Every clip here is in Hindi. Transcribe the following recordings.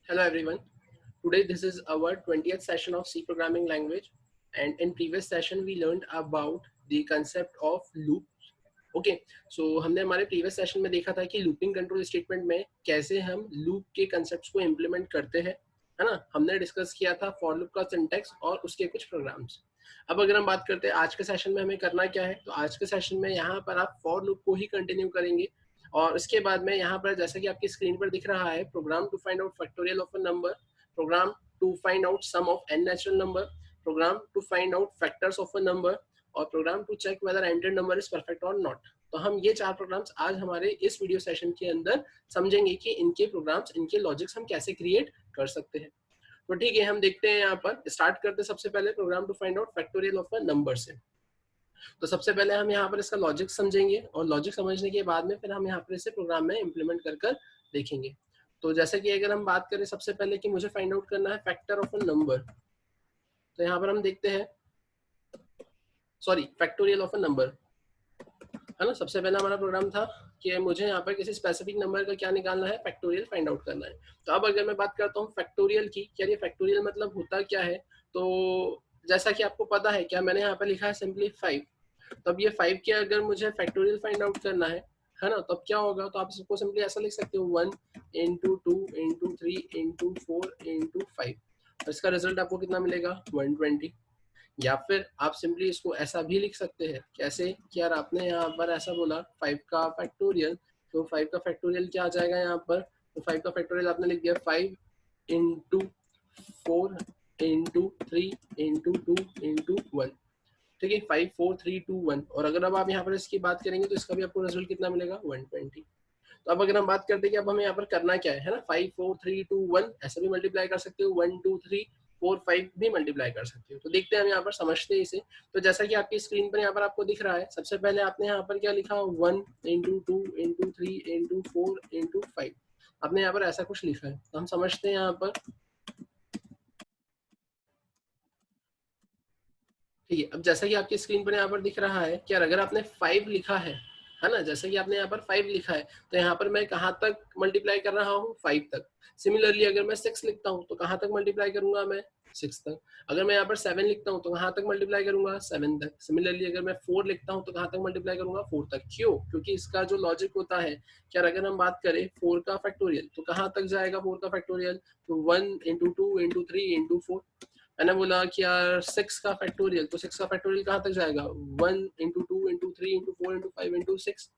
Hello everyone. Today this is our 20th session of C programming language, and in previous session we learned about the concept of loops. Okay, so हमने हमारे previous session में देखा था कि looping control statement में कैसे हम loop के concepts को implement करते हैं, है ना? हमने discuss किया था for loop का syntax और उसके कुछ programs. अब अगर हम बात करते हैं आज के सेशन में हमें करना क्या है, तो आज के सेशन में यहाँ पर आप for loop को ही कंटिन्यू करेंगे और उसके बाद में यहाँ पर जैसा कि आपकी स्क्रीन पर दिख रहा है, program to find out factorial of a number, program to find out sum of n natural number, program to find out factors of a number और program to check whether entered number is perfect और नॉट. तो हम ये चार प्रोग्राम्स आज हमारे इस वीडियो सेशन के अंदर समझेंगे कि इनके प्रोग्राम्स, इनके लॉजिक्स हम कैसे क्रिएट कर सकते हैं. तो ठीक है, हम देखते हैं. यहाँ पर स्टार्ट करते हैं सबसे पहले program to find out factorial of a number से. तो सबसे पहले हम यहाँ पर इसका लॉजिक समझेंगे और लॉजिक समझने के बाद में फिर हम यहाँ पर इसे प्रोग्राम में इम्प्लीमेंट कर कर देखेंगे. तो जैसे कि अगर हम बात करें सबसे पहले कि मुझे फाइंड आउट करना है फैक्टर ऑफ अ नंबर, तो यहाँ पर हम देखते हैं, sorry, factorial of a number, है ना. सबसे पहला हमारा प्रोग्राम था कि मुझे यहाँ पर किसी स्पेसिफिक नंबर का क्या निकालना है, फैक्टोरियल फाइंड आउट करना है. तो अब अगर मैं बात करता हूँ फैक्टोरियल की, क्या ये फैक्टोरियल मतलब होता क्या है, तो जैसा कि आपको पता है, क्या मैंने यहाँ पर लिखा है सिंपली 5. तो अब ये 5 के अगर मुझे फैक्टोरियल फाइंड आउट करना है ना, तो अब क्या होगा, तो आप इसको सिंपली ऐसा लिख सकते हो 1 इंटू 2 इंटू 3 इंटू 4 इंटू 5. और इसका रिजल्ट आपको कितना मिलेगा, 120. या फिर आप सिंपली इसको ऐसा भी लिख सकते हैं, कैसे कि यार आपने यहाँ पर ऐसा बोला 5 का फैक्टोरियल, तो 5 का फैक्टोरियल क्या आ जाएगा यहाँ पर, तो 5 का फैक्टोरियल आपने लिख दिया 5 इंटू 4 इंटू 3 इंटू 2 इंटू 1. ठीक है, 5 4 3 2 1. और अगर अब आप यहाँ पर इसकी बात करेंगे तो इसका भी आपको रिजल्ट कितना मिलेगा, 120. तो अब अगर हम बात करते हैं कि अब हमें यहाँ पर करना क्या है ना, 5 4 3 2 1 ऐसा भी मल्टीप्लाई कर सकते हो, 1 2 3 4 5 भी मल्टीप्लाई कर सकते हो. तो देखते हैं हम यहाँ पर, समझते हैं इसे. तो जैसा कि आपकी स्क्रीन पर यहाँ पर आपको दिख रहा है, सबसे पहले आपने यहाँ पर क्या लिखा, 1 इंटू 2 इंटू 3 इंटू 4 इंटू 5. आपने यहाँ पर ऐसा कुछ लिखा है. तो हम समझते हैं यहाँ पर, ठीक है. अब जैसा कि आपकी स्क्रीन पर यहाँ पर दिख रहा है कि अगर आपने 5 लिखा है ना, जैसे कि आपने यहाँ पर 5 लिखा है, तो यहाँ पर मैं कहाँ तक मल्टीप्लाई कर रहा हूँ, 5 तक. सिमिलरली अगर मैं 6 लिखता हूँ तो कहाँ तक मल्टीप्लाई करूंगा मैं, 6 तक. अगर मैं यहाँ पर 7 लिखता हूँ तो कहाँ तक मल्टीप्लाई करूंगा, 7 तक. सिमिलरली अगर मैं 4 लिखता हूँ तो कहाँ तक मल्टीप्लाई करूंगा, 4 तक. क्यों, क्योंकि इसका जो लॉजिक होता है कि अगर हम बात करें 4 का फैक्टोरियल तो कहाँ तक जाएगा 4 का फैक्टोरियल, तो 1 इंटू 2 इंटू 3 इंटू 4. मैंने बोला कि यार 6 का फैक्टोरियल, तो 6 का फैक्टोरियल कहाँ तक जाएगा, 1 into 2 into 3 into 4 into 5 into 6.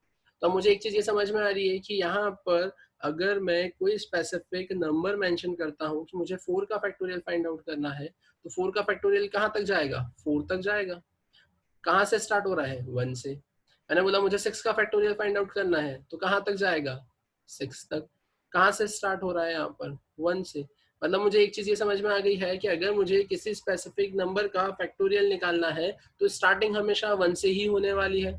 तो मुझे एक चीज ये समझ में आ रही है कि यहाँ पर अगर मैं कोई स्पेसिफिक नंबर मेंशन करता हूँ कि मुझे 4 का फैक्टोरियल फाइंड आउट करना है, तो 4 का फैक्टोरियल कहाँ तक जाएगा, 4 तक जाएगा. कहाँ से स्टार्ट हो रहा है, 1 से. मैंने बोला मुझे 6 का फैक्टोरियल फाइंड आउट करना है, तो कहाँ तक जाएगा, 6 तक. कहाँ से स्टार्ट हो रहा है यहाँ पर, 1 से. मतलब मुझे एक चीज ये समझ में आ गई है कि अगर मुझे किसी स्पेसिफिक नंबर का फैक्टोरियल निकालना है तो स्टार्टिंग हमेशा 1 से ही होने वाली है.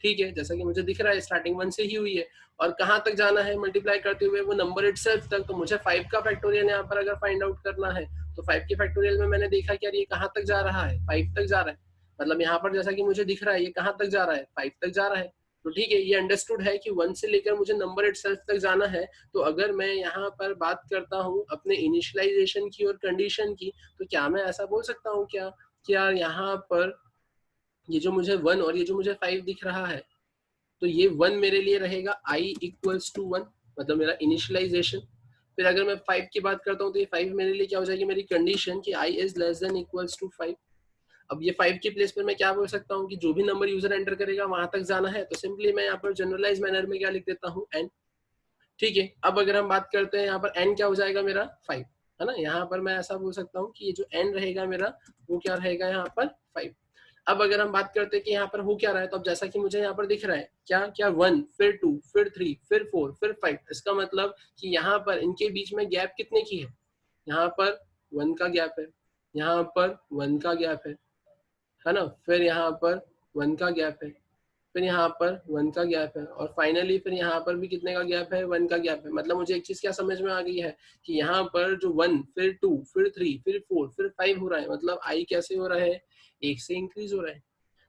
ठीक है, जैसा कि मुझे दिख रहा है स्टार्टिंग 1 से ही हुई है. और कहाँ तक जाना है मल्टीप्लाई करते हुए, वो नंबर इटसेल्फ तक. तो मुझे 5 का फैक्टोरियल यहाँ पर अगर फाइंड आउट करना है, तो 5 के फैक्टोरियल में मैंने देखा कि यार ये कहाँ तक जा रहा है, 5 तक जा रहा है. मतलब यहाँ पर जैसा कि मुझे दिख रहा है ये कहाँ तक जा रहा है, 5 तक जा रहा है. तो ठीक है, ये अंडरस्टूड है कि 1 से लेकर मुझे नंबर इटसेल्फ तक जाना है. तो अगर मैं यहाँ पर बात करता हूँ अपने इनिशियलाइजेशन की और कंडीशन की, तो क्या मैं ऐसा बोल सकता हूँ क्या कि यार यहाँ पर ये जो मुझे 1 और ये जो मुझे 5 दिख रहा है, तो ये 1 मेरे लिए रहेगा i इक्वल्स टू 1, मतलब मेरा इनिशियलाइजेशन. फिर अगर मैं 5 की बात करता हूँ तो ये 5 मेरे लिए क्या हो जाएगी, मेरी कंडीशन कि i is less than equals to 5. अब ये 5 के प्लेस पर मैं क्या बोल सकता हूँ कि जो भी नंबर यूजर एंटर करेगा वहां तक जाना है, तो सिंपली मैं यहाँ पर जनरलाइज मैनर में क्या लिख देता हूँ, n. ठीक है, अब अगर हम बात करते हैं यहाँ पर n क्या हो जाएगा मेरा, 5, है ना. यहाँ पर मैं ऐसा बोल सकता हूँ कि ये जो n रहेगा मेरा, वो क्या रहेगा यहाँ पर, 5. अब अगर हम बात करते हैं कि यहाँ पर हो क्या रहा है, तो अब जैसा कि मुझे यहाँ पर दिख रहा है क्या क्या 1 फिर 2 फिर 3 फिर 4 फिर 5, इसका मतलब कि यहाँ पर इनके बीच में गैप कितने की है, यहाँ पर 1 का गैप है, यहाँ पर 1 का गैप है ना. फिर यहाँ पर 1 का गैप है, फिर यहाँ पर 1 का गैप है, और फाइनली फिर यहाँ पर भी कितने का गैप है, 1 का गैप है. मतलब मुझे एक चीज क्या समझ में आ गई है कि यहाँ पर जो 1 फिर 2 फिर 3 फिर 4 फिर 5 हो रहा है, मतलब आई कैसे हो रहा है, 1 से इंक्रीज हो रहा है.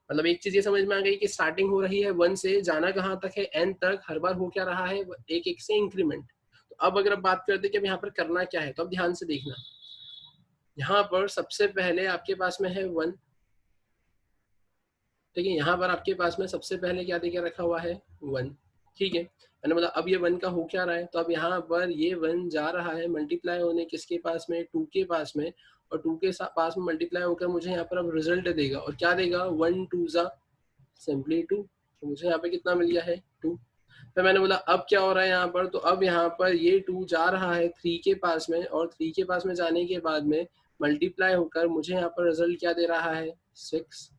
मतलब एक चीज ये समझ में आ गई कि स्टार्टिंग हो रही है 1 से, जाना कहाँ तक है, n तक. हर बार हो क्या रहा है, एक एक से इंक्रीमेंट. अब अगर आप बात करते हैं कि अब यहाँ पर करना क्या है, तो अब ध्यान से देखना, यहाँ पर सबसे पहले आपके पास में है 1, ठीक है, यहाँ पर आपके पास में सबसे पहले क्या देके रखा हुआ है 1, ठीक है, मैंने बोला अब ये 1 का हो क्या रहा है, तो अब यहाँ पर ये 1 जा रहा है मल्टीप्लाई होने किसके पास में, 2 के पास में, और 2 के पास में मल्टीप्लाई होकर मुझे यहाँ पर अब रिजल्ट देगा, और क्या देगा, 1 2 जा सिंपली 2, तो मुझे यहाँ पे कितना मिल गया है 2। फिर मैंने बोला अब क्या हो रहा है यहाँ पर, तो अब यहाँ पर ये 2 जा रहा है 3 के पास में, और 3 के पास में जाने के बाद में मल्टीप्लाई होकर मुझे यहाँ पर रिजल्ट क्या दे रहा है 6,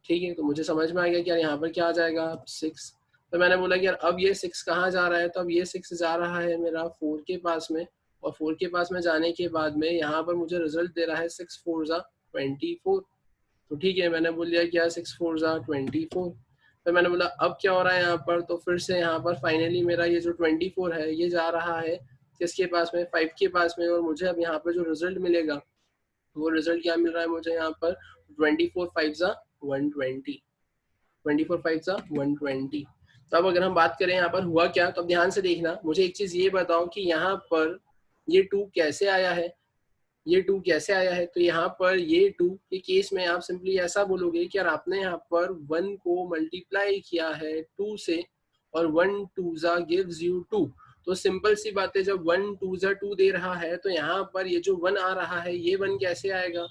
ठीक है, तो मुझे समझ में आ गया कि यार यहाँ पर क्या आ जाएगा 6। तो मैंने बोला कि यार अब ये 6 कहाँ जा रहा है, तो अब ये 6 जा रहा है मेरा 4 के पास में, और 4 के पास में जाने के बाद में यहाँ पर मुझे रिजल्ट दे रहा है 6 4 जा 24, तो ठीक है, मैंने बोल दिया क्या 6 4 जा 24। फिर मैंने बोला अब क्या हो रहा है यहाँ पर, तो फिर से यहाँ पर फाइनली मेरा ये जो 24 है ये जा रहा है किसके पास में, 5 के पास में, और मुझे अब यहाँ पर जो रिजल्ट मिलेगा वो रिजल्ट क्या मिल रहा है मुझे यहाँ पर, 24 5 जा 120, 24 5 जा 120। तो अब अगर हम बात करें यहाँ पर हुआ क्या, तो अब ध्यान से देखना, मुझे एक चीज ये बताओ कि यहाँ पर ये 2 कैसे आया है, ये 2 कैसे आया है, तो यहाँ पर ये 2 के केस में आप सिंपली ऐसा बोलोगे कि यार आपने यहाँ पर 1 को मल्टीप्लाई किया है 2 से, और 1 2 जा गिव्स यू 2, तो सिंपल सी बात है, जब 1 2 जा 2 दे रहा है तो यहाँ पर ये जो 1 आ रहा है ये 1 कैसे आएगा,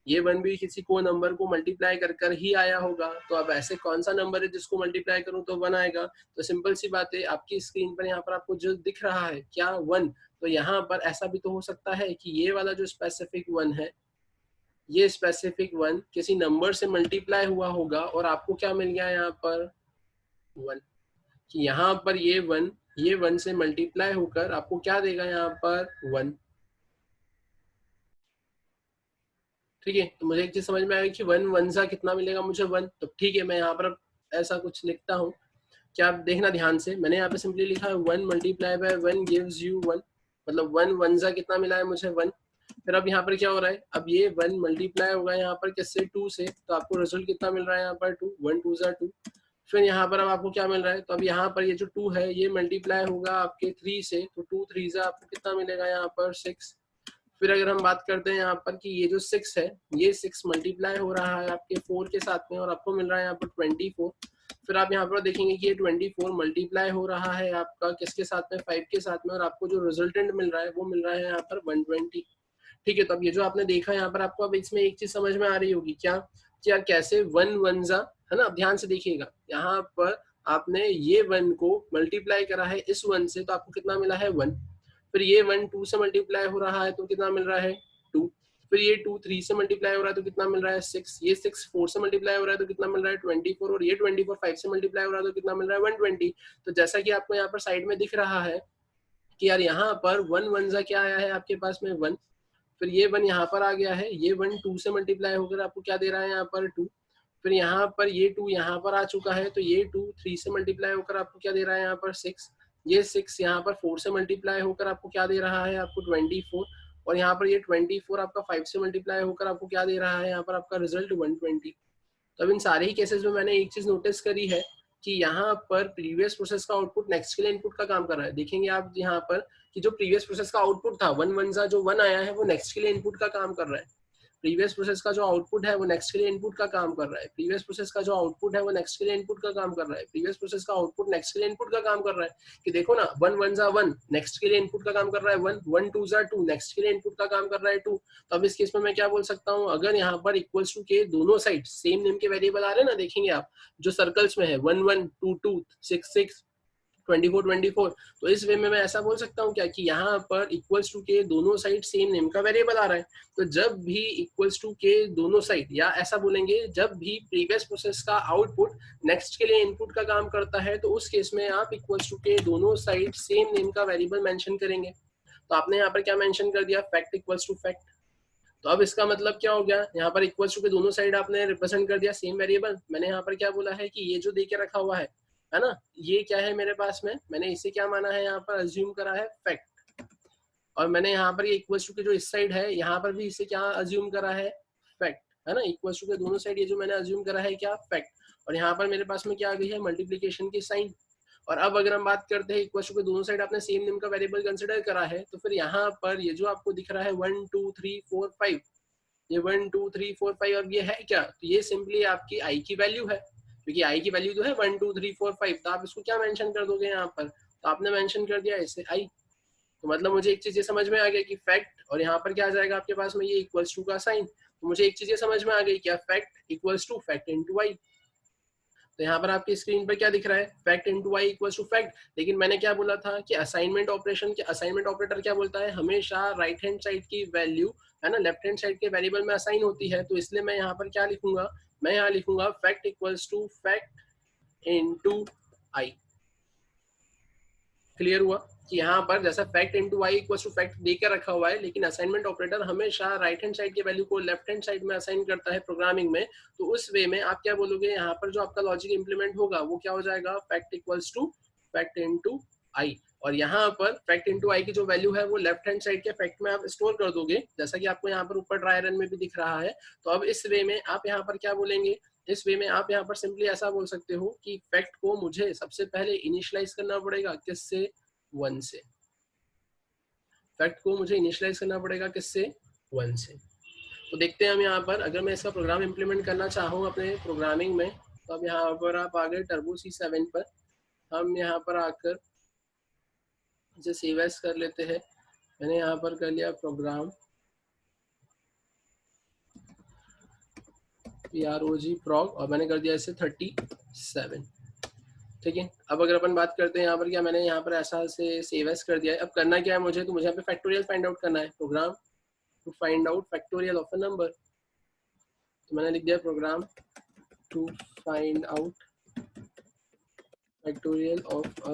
ये 1 भी किसी को नंबर को मल्टीप्लाई कर कर ही आया होगा, तो अब ऐसे कौन सा नंबर है जिसको मल्टीप्लाई करूं तो 1 आएगा, तो सिंपल सी बात है, आपकी स्क्रीन पर यहाँ पर आपको जो दिख रहा है क्या 1, तो यहाँ पर ऐसा भी तो हो सकता है कि ये वाला जो स्पेसिफिक 1 है, ये स्पेसिफिक 1 किसी नंबर से मल्टीप्लाई हुआ होगा और आपको क्या मिल गया यहाँ पर 1, कि यहाँ पर ये 1 से मल्टीप्लाई होकर आपको क्या देगा यहाँ पर 1, ठीक है, तो मुझे एक चीज समझ में आएगी कि 1 1 सा कितना मिलेगा मुझे 1, तो ठीक है, मैं यहाँ पर ऐसा कुछ लिखता हूँ, क्या आप देखना ध्यान से, मैंने यहाँ पे सिंपली लिखा है 1 मल्टीप्लाई बाय 1 गिव्स यू 1, मतलब 1 1 सा कितना मिला है मुझे 1। फिर अब यहाँ पर क्या हो रहा है, अब ये 1 मल्टीप्लाई होगा यहाँ पर किससे 2 से, तो आपको रिजल्ट कितना मिल रहा है यहाँ पर 2, 1 2 सा 2। फिर यहाँ पर अब आपको क्या मिल रहा है, तो अब यहाँ पर ये जो 2 है ये मल्टीप्लाई होगा आपके 3 से, तो 2 3 से आपको कितना मिलेगा यहाँ पर 6। फिर अगर हम बात करते हैं यहाँ पर कि ये जो 6 है ये 6 मल्टीप्लाई हो रहा है आपके 4 के साथ में, और आपको मिल रहा है यहाँ पर 24। फिर आप यहाँ पर देखेंगे कि ये 24 मल्टीप्लाई हो रहा है आपका किसके साथ में, 5 के साथ में, और आपको जो रिजल्टेंट मिल रहा है वो मिल रहा है यहाँ पर 120, ठीक है। तो अब ये जो आपने देखा यहाँ पर आपको अब इसमें एक चीज समझ में आ रही होगी क्या, कि यार कैसे 1 1 जा, है ना, अब ध्यान से देखिएगा, यहाँ पर आपने ये 1 को मल्टीप्लाई करा है इस 1 से, तो आपको कितना मिला है 1। फिर ये 1 2 से मल्टीप्लाई हो रहा है तो कितना मिल रहा है 2। फिर ये 2 3 से मल्टीप्लाई हो रहा है तो कितना मिल रहा है 6। ये 6 4 से मल्टीप्लाई हो रहा है तो कितना मिल रहा है 24, और ये 24 5 से मल्टीप्लाई हो रहा है तो कितना मिल रहा है 120। तो जैसा कि आपको यहाँ पर साइड में दिख रहा है कि यार यहाँ पर 1 1 सा क्या आया है आपके पास में 1, फिर ये 1 यहाँ पर आ गया है, ये 1 2 से मल्टीप्लाई होकर आपको क्या दे रहा है यहाँ पर 2। फिर यहाँ पर ये 2 यहाँ पर आ चुका है, तो ये 2 3 से मल्टीप्लाई होकर आपको क्या दे रहा है यहाँ पर 6। ये 6 यहाँ पर 4 से मल्टीप्लाई होकर आपको क्या दे रहा है आपको 24, और यहाँ पर ये 24 आपका 5 से मल्टीप्लाई होकर आपको क्या दे रहा है यहाँ पर आपका रिजल्ट 120। तो अब इन सारे ही केसेस में मैंने एक चीज नोटिस करी है कि यहाँ पर प्रीवियस प्रोसेस का आउटपुट नेक्स्ट के लिए इनपुट का काम कर रहा है। देखेंगे आप यहाँ पर कि जो प्रीवियस प्रोसेस का आउटपुट था 1 1 सा जो 1 आया है वो नेक्स्ट के लिए इनपुट का काम कर रहा है। प्रीवियस प्रोसेस का जो आउटपुट है वो नेक्स्ट के लिए इनपुट का काम कर रहा है। प्रीवियस प्रोसेस का जो आउटपुट है वो नेक्स्ट के लिए इनपुट का काम कर रहा है। प्रीवियस प्रोसेस का आउटपुट नेक्स्ट के लिए इनपुट का काम कर रहा है कि देखो ना 1 1 जा 1 नेक्स्ट के लिए इनपुट का काम कर रहा है 1, 1 2 जा 2 नेक्स्ट के लिए इनपुट का काम कर रहा है 2। तो अब इस केस में मैं क्या बोल सकता हूँ, अगर यहाँ पर इक्वल्स टू के दोनों साइड सेम नेम के वेरिएबल आ रहे हैं ना, देखेंगे आप जो सर्कल्स में है 1 1 2 2 6 6 24 24, तो इस वे में मैं ऐसा बोल सकता हूँ क्या कि यहाँ पर इक्वल्स टू के दोनों साइड सेम नेम का वेरिएबल आ रहा है। तो जब भी इक्वल्स टू के दोनों साइड, या ऐसा बोलेंगे जब भी प्रीवियस प्रोसेस का आउटपुट नेक्स्ट के लिए इनपुट का काम करता है, तो उस केस में आप इक्वल्स टू के दोनों साइड सेम नेम का वेरिएबल मेंशन करेंगे। तो आपने यहाँ पर क्या मेंशन कर दिया, फैक्ट इक्वल्स टू फैक्ट। तो अब इसका मतलब क्या हो गया, यहाँ पर इक्वल्स टू के दोनों साइड आपने रिप्रेजेंट कर दिया सेम वेरिएबल। मैंने यहाँ पर क्या बोला है कि ये जो दे के रखा हुआ है ना, ये क्या है मेरे पास में, मैंने इसे क्या माना है यहाँ पर अज्यूम करा है फैक्ट, और मैंने यहाँ पर ये इक्वल्स टू के जो इस साइड है यहाँ पर भी इसे क्या अज्यूम करा है फैक्ट, है ना। इक्वल्स टू के दोनों साइड ये जो मैंने अज्यूम करा है क्या फैक्ट, और यहाँ पर मेरे पास में क्या आ गई है मल्टीप्लीकेशन की साइन, और अब अगर हम बात करते हैं इक्वल टू के दोनों साइड आपने सेम नेम का वेरिएबल कंसिडर करा है, तो फिर यहाँ पर ये जो आपको दिख रहा है 1 2 3 4 5, ये 1 2 3 4 5, अब ये है क्या, तो ये सिंपली आपकी आई की वैल्यू है, क्योंकि आई की वैल्यू तो है 1 2 3 4 5, तो आप इसको क्या मेंशन कर दोगे यहाँ पर, तो आपने मेंशन कर दिया इसे आई। तो मतलब मुझे एक चीज ये समझ में आ गया कि फैक्ट, और यहाँ पर क्या आ जाएगा आपके पास में ये इक्वल्स टू का साइन, तो मुझे एक चीज ये समझ में आ गई क्या, fact equals to fact into i. तो यहाँ पर आपकी स्क्रीन पर क्या दिख रहा है, fact into i equals to fact, लेकिन मैंने क्या बोला था कि असाइनमेंट ऑपरेशन के असाइनमेंट ऑपरेटर क्या बोलता है, हमेशा राइट हैंड साइड की वैल्यू है ना लेफ्ट हैंड साइड के वेरिएबल में असाइन होती है, तो इसलिए मैं यहाँ पर क्या लिखूंगा, मैं यहाँ लिखूंगा fact equals to fact into i. Clear हुआ कि यहाँ पर जैसा fact into i equals to fact देकर रखा हुआ है, लेकिन असाइनमेंट ऑपरेटर हमेशा राइट हैंड साइड की वैल्यू को लेफ्ट हैंड साइड में असाइन करता है प्रोग्रामिंग में, तो उस वे में आप क्या बोलोगे, यहाँ पर जो आपका लॉजिक इंप्लीमेंट होगा वो क्या हो जाएगा, fact equals to fact into i, और यहाँ पर फैक्ट इनटू आई की जो वैल्यू है वो लेफ्ट हैंड साइड के फैक्ट में आप स्टोर कर दोगे, जैसा कि आपको यहाँ पर ऊपर ट्राई रन में भी दिख रहा है। तो अब इस वे में आप यहाँ पर क्या बोलेंगे, इस वे में आप यहाँ पर सिंपली ऐसा बोल सकते हो कि फैक्ट को मुझे सबसे पहले इनिशियलाइज करना पड़ेगा, किससे, 1 से। फैक्ट को मुझे इनिशियलाइज करना पड़ेगा किससे, 1 से। तो देखते हैं हम यहाँ पर, अगर मैं इसका प्रोग्राम इंप्लीमेंट करना चाहूँ अपने प्रोग्रामिंग में, तो अब यहाँ पर आप आ गए टर्बो C7 पर, हम यहाँ पर आकर इसे सेव एज कर लेते हैं। मैंने यहाँ पर कर लिया प्रोग्राम prog और मैंने कर दिया इसे 37, ठीक है। अब अगर अपन बात करते हैं यहाँ पर, क्या मैंने यहाँ पर ऐसा से सेव एज कर दिया है, अब करना क्या है मुझे, तो मुझे यहाँ पे फैक्टोरियल फाइंड आउट करना है, program to find out factorial of a number, तो मैंने लिख दिया program to find out factorial of a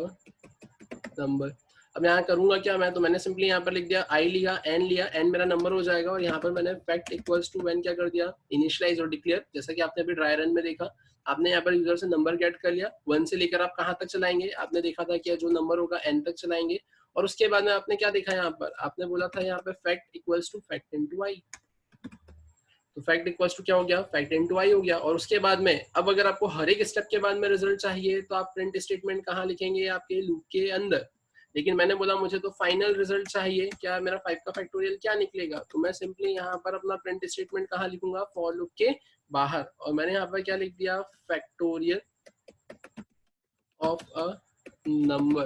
number. अब यहाँ करूंगा क्या मैं, तो मैंने सिंपली यहाँ पर लिख दिया आई लिया, एन लिया, एन मेरा नंबर हो जाएगा, और यहाँ पर मैंने फैक्ट इक्वल्स टू एन क्या कर दिया, इनिशियलाइज और डिक्लेयर, जैसा कि आपने अभी ड्राई रन में देखा, आपने यहाँ पर यूजर से नंबर गेट कर लिया, 1 से लेकर आप कहाँ तक चलाएंगे, आपने देखा था कि जो नंबर होगा n तक चलाएंगे, और उसके बाद में आपने क्या देखा यहाँ पर, आपने बोला था यहाँ पर fact equals to fact into i, तो फैक्ट इक्वल्स टू क्या हो गया, फैक्ट इनटू आई हो गया। और उसके बाद में अब अगर आपको हर एक स्टेप के बाद में रिजल्ट चाहिए, तो आप प्रिंट स्टेटमेंट कहाँ लिखेंगे, आपके लूप के अंदर, लेकिन मैंने बोला मुझे तो फाइनल रिजल्ट चाहिए, क्या मेरा 5 का फैक्टोरियल क्या निकलेगा, तो मैं सिंपली यहाँ पर अपना प्रिंट स्टेटमेंट कहाँ लिखूंगा, फॉर लूप के बाहर, और मैंने यहाँ पर क्या लिख दिया, फैक्टोरियल ऑफ अ नंबर,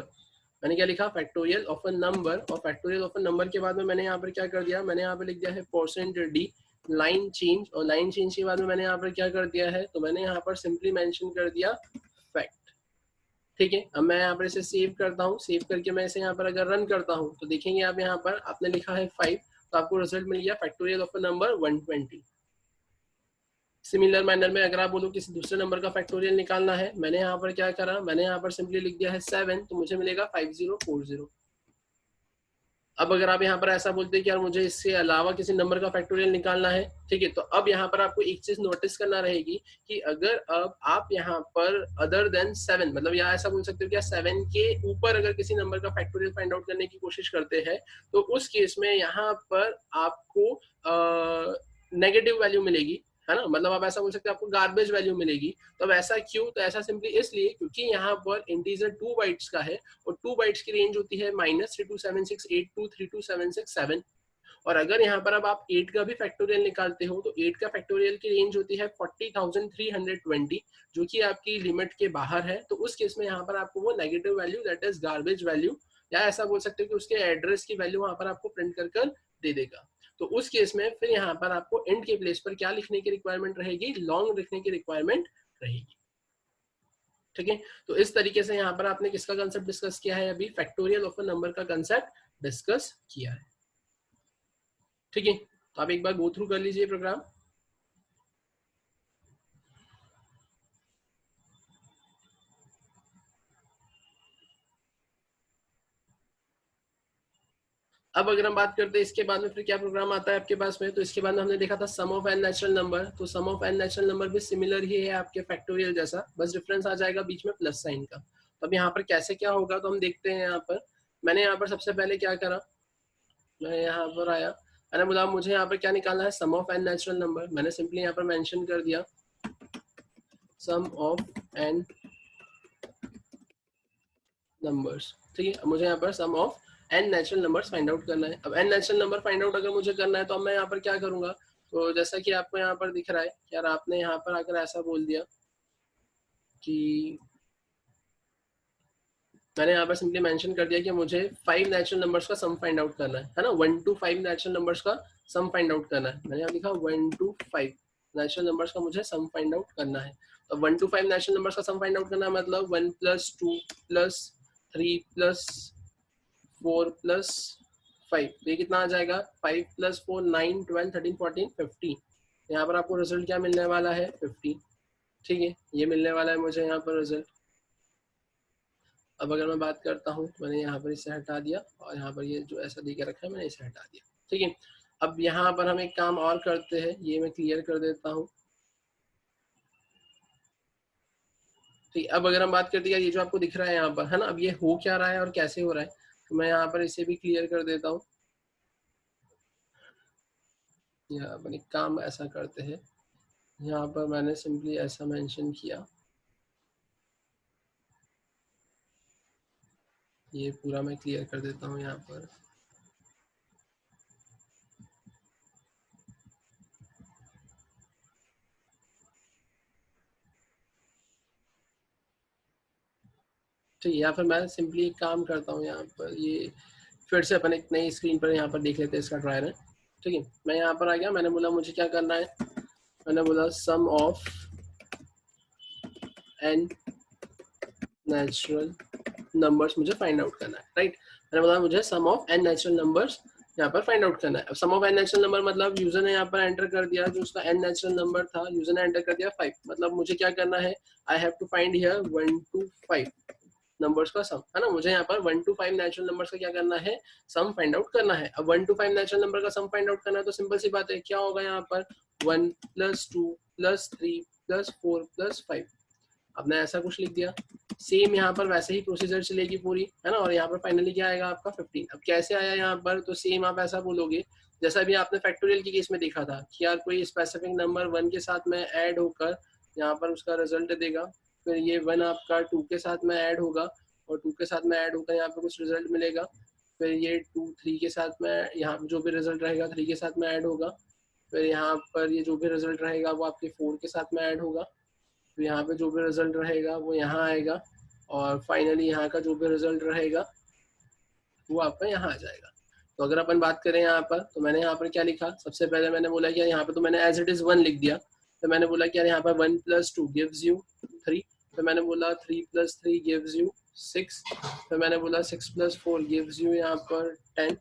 मैंने क्या लिखा, फैक्टोरियल ऑफ अ नंबर, और फैक्टोरियल ऑफ अ नंबर के बाद में मैंने यहाँ पर क्या कर दिया, मैंने यहाँ पर लिख दिया है %d लाइन चेंज, और लाइन चेंज के बाद में मैंने यहाँ पर क्या कर दिया है, तो मैंने यहाँ पर सिंपली मेंशन कर दिया फैक्ट, ठीक है। अब मैं यहाँ पर इसे सेव करता हूँ, सेव करके मैं इसे यहाँ पर अगर रन करता हूँ, तो देखेंगे आप यहाँ पर आपने लिखा है 5, तो आपको रिजल्ट मिल गया factorial of a number 120। Similar manner में अगर आप बोलो किसी दूसरे नंबर का फैक्टोरियल निकालना है, मैंने यहाँ पर क्या करा, मैंने यहाँ पर सिंपली लिख दिया है 7, तो मुझे मिलेगा 5040। अब अगर आप यहाँ पर ऐसा बोलते हैं कि यार मुझे इससे अलावा किसी नंबर का फैक्टोरियल निकालना है, ठीक है, तो अब यहाँ पर आपको एक चीज नोटिस करना रहेगी कि अगर अब आप यहाँ पर अदर देन 7, मतलब यहाँ ऐसा बोल सकते हो कि 7 के ऊपर अगर किसी नंबर का फैक्टोरियल फाइंड आउट करने की कोशिश करते हैं, तो उस केस में यहाँ पर आपको नेगेटिव वैल्यू मिलेगी, है ना, मतलब आप ऐसा बोल सकते हैं आपको गार्बेज वैल्यू मिलेगी। तो अब ऐसा क्यों, तो ऐसा सिंपली इसलिए क्योंकि यहाँ पर इंटीजर 2 बाइट्स का है, और 2 बाइट्स की रेंज होती है -3276823237, और अगर यहाँ पर अब आप 8 का भी फैक्टोरियल निकालते हो, तो 8 का फैक्टोरियल की रेंज होती है 40,320, जो कि आपकी लिमिट के बाहर है। तो उस केस में यहाँ पर आपको वो negative value, that is garbage value, या ऐसा बोल सकते हो कि उसके एड्रेस की वैल्यू वहां पर आपको प्रिंट कर दे देगा। तो उस केस में फिर यहाँ पर आपको इंट के प्लेस पर क्या लिखने की रिक्वायरमेंट रहेगी, लॉन्ग लिखने की रिक्वायरमेंट रहेगी, ठीक है। तो इस तरीके से यहाँ पर आपने किसका कंसेप्ट डिस्कस किया है, अभी फैक्टोरियल ऑफ अ नंबर का कंसेप्ट डिस्कस किया है, ठीक है। तो आप एक बार गो थ्रू कर लीजिए प्रोग्राम। अब अगर हम बात करते हैं इसके बाद में फिर क्या प्रोग्राम आता है आपके पास में, तो इसके बाद में हमने देखा था sum of n natural number, तो सम ऑफ एन नेचुरल नंबर भी सिमिलर ही है आपके फैक्टोरियल जैसा, बस डिफरेंस आ जाएगा बीच में प्लस साइन का। तो अब यहाँ पर कैसे क्या होगा, तो हम देखते हैं। यहाँ पर मैंने यहाँ पर सबसे पहले क्या करा, मैं यहाँ पर आया, मैंने बोला मुझे यहाँ पर क्या निकालना है, सम ऑफ एन नेचुरल नंबर, मैंने सिंपली यहाँ पर मेंशन कर दिया सम ऑफ एन नंबर्स। ठीक है, अब मुझे यहाँ पर sum of n natural numbers find out करना है। अब n natural number find out अगर मुझे करना है तो अब मैं यहाँ पर क्या करूंगा, तो जैसा कि आपको यहाँ पर दिख रहा है यार, आपने यहाँ पर आकर ऐसा बोल दिया कि मैंने यहाँ पर सिंपली मेंशन कर दिया कि मुझे 5 नेचुरल नंबर्स का सम फाइंड आउट करना है ना, 1 to 5 नेचुरल नंबर्स का सम फाइंड आउट करना है। मैंने यहाँ लिखा 1 to 5 नेचुरल नंबर्स का मुझे सम फाइंड आउट करना है। तो 1 to 5 नेचुरल नंबर्स का सम फाइंड आउट करना है, मतलब 1 + 2 + 3 + 4 + 5, तो ये कितना आ जाएगा, 5 + 4 9 12 13 14 15। यहाँ पर आपको रिजल्ट क्या मिलने वाला है, 15। ठीक है, ये मिलने वाला है मुझे यहाँ पर रिजल्ट। अब अगर मैं बात करता हूँ, मैंने यहाँ पर इसे हटा दिया और यहाँ पर ये जो ऐसा दे के रखा है मैंने इसे हटा दिया। ठीक है, अब यहाँ पर हम एक काम और करते हैं, ये मैं क्लियर कर देता हूँ। ठीक, अब अगर हम बात करते हैं, ये जो आपको दिख रहा है यहाँ पर है ना, अब ये हो क्या रहा है और कैसे हो रहा है, तो मैं यहाँ पर इसे भी क्लियर कर देता हूँ। यहाँ पर एक काम ऐसा करते हैं, यहाँ पर मैंने सिंपली ऐसा मेंशन किया, ये पूरा मैं क्लियर कर देता हूँ यहाँ पर। ठीक है, या फिर मैं सिंपली एक काम करता हूँ यहाँ पर, ये फिर से अपन एक नई स्क्रीन पर यहाँ पर देख लेते हैं इसका ट्रायल है। ठीक है, मैं यहाँ पर आ गया, मैंने बोला मुझे क्या करना है, मैंने बोला sum of n natural numbers मुझे फाइंड आउट करना है, राइट। मैंने बोला मुझे sum of n natural numbers यहाँ पर फाइंड आउट करना है। अब sum of n natural number मतलब यूजर ने यहाँ पर एंटर कर दिया, जो उसका n नेचुरल नंबर था यूजर ने एंटर कर दिया 5, मतलब मुझे क्या करना है, I have to find here 1 to 5 numbers का सम, है ना। मुझे यहाँ पर 1 to 5 नेचुरल नंबर्स का क्या करना है, सम फाइंड आउट करना है। अब 1 to 5 नेचुरल नंबर का सम फाइंड आउट करना है, तो सिंपल सी बात है, क्या होगा यहाँ पर 1 + 2 + 3 + 4 + 5। आपने ऐसा कुछ लिख दिया, सेम यहाँ पर वैसे ही प्रोसीजर चलेगी पूरी, है ना। और यहाँ पर फाइनली क्या आएगा आपका 15। अब कैसे आया यहाँ पर, तो सेम आप ऐसा बोलोगे जैसा भी आपने फैक्टोरियल के केस में देखा था कि यार कोई स्पेसिफिक नंबर 1 के साथ में ऐड होकर यहाँ पर उसका रिजल्ट देगा, फिर ये 1 आपका 2 के साथ में ऐड होगा और 2 के साथ में ऐड होकर यहाँ पे कुछ रिजल्ट मिलेगा, फिर ये 2 3 के साथ में यहाँ जो भी रिजल्ट रहेगा 3 के साथ में ऐड होगा, फिर यहाँ पर ये जो भी रिजल्ट रहेगा वो आपके 4 के साथ में ऐड होगा, तो यहाँ पे जो भी रिजल्ट रहेगा वो यहाँ आएगा, और फाइनली यहाँ का जो भी रिजल्ट रहेगा वो आपका यहाँ आ जाएगा। तो अगर अपन बात करें यहाँ पर, तो मैंने यहाँ पर क्या लिखा, सबसे पहले मैंने बोला कि यहाँ पर तो मैंने एज इट इज 1 लिख दिया, तो मैंने बोला कि यार यहाँ पर 1 + 2 गिव्स यू 3, तो मैंने बोला 3 + 3 गिव्स यू 6, तो मैंने बोला 6 + 4 गिव्स यू यहाँ पर 10,